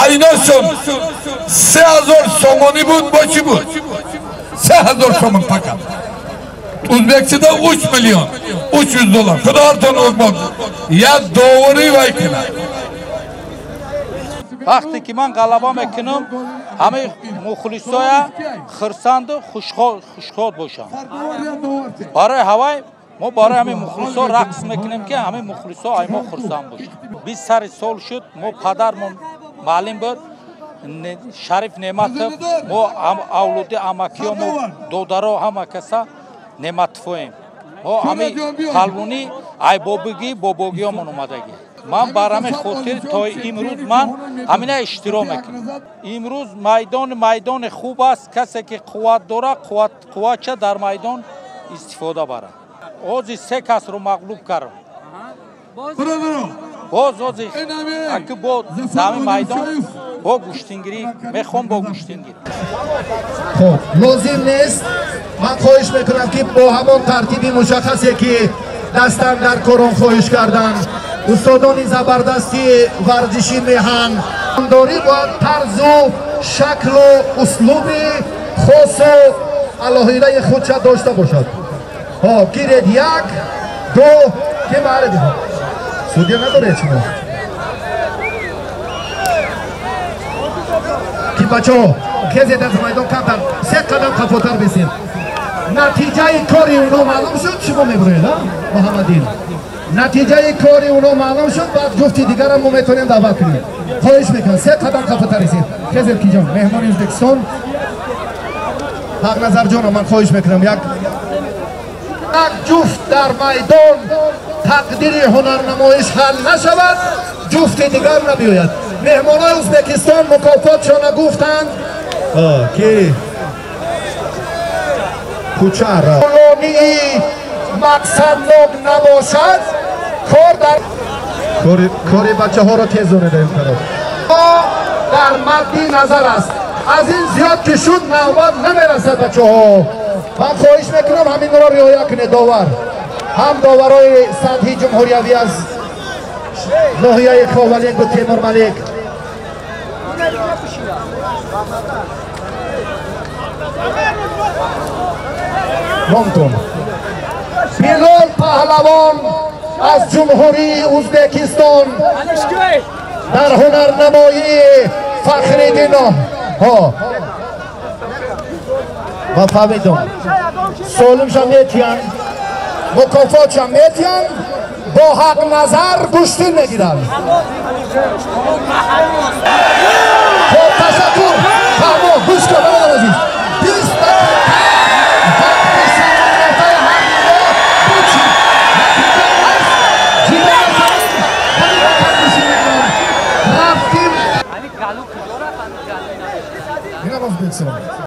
aynasın 3000 somoni bud boşu bu 3000 somun fakat Uzbekistan'da 3 milyon 300 dolar kadar ton olmadı ya doğru vay kına وقتی که من غلبه میکنم همه مخلصای خرسند خوشخواد باشم برای هوای ما برای همه مخلصا رقص میکنیم که همه مخلصا ایما خرسند باشن 20 سال شد ما پدرمون معلم بود شریف نعمتов ما اولاد امکیام دودرا همه کسا نعمتفویم ما همه قلبونی ای بابگیامون اومدگی من برای خاطر تا امروز من همین اشتراک میکنم امروز میدان خوب است کسی که قوت داره قوتش در میدان استفاده بره اوزی سه کس رو مغلوب کردم باز اوزی اگه با زمین میدان با گوشتنگیری میخوام با گوشتنگیری خب لازم نیست من خواهش میکنم که با همون ترتیبی مشخصی که دستم در کارون خواهش کردن استادان زبردستی ورزشی میهن داری باید طرز و شکل و اسلوب خاص و الهیره خودش داشته باشد ها گیرید 1 2 که معرض سودیا نداره چیمون که بچه ها کسی در میدان کمتر 3 قدم کفاتر بسید نتیجه کاری اونو معلوم شد شما میبرید محمدین نتیجه کاری اونو معلوم شد بعد جفتی دیگر هم میتونیم دعوت کنیم خواهش میکنم 3 قدم کفتر رسید خیزر کی جان مهمان ازبکستان حق نظر جان من خواهش میکنم یک جفت در میدان تقدیر هنرنمایش حل نشود جفت دیگر نبیاید مهمان های ازبکستان مکافاتشان گفتند که کوچه را مقصد نباشد کار بچه ها را تیزانه دهیم کنم در مدی نظر است از این زیاد که شد نوبت نمیرسد بچه ها من خواهش میکنم همین را رعایت کنه داور هم داورای سطحی جمهوریوی از ناحیه کاولینگ و تیمور ملک ممتون بلال پهلوان از جمهوری ازبکستان در هنرنمایی فخریدین ها ما فهمیدم سالمش هم میتین مکافاتش هم میتین با حق نظر گوشتین میگیرن خب تشکر فرما گوش کن عزیز 20 Yine vazgeçsin.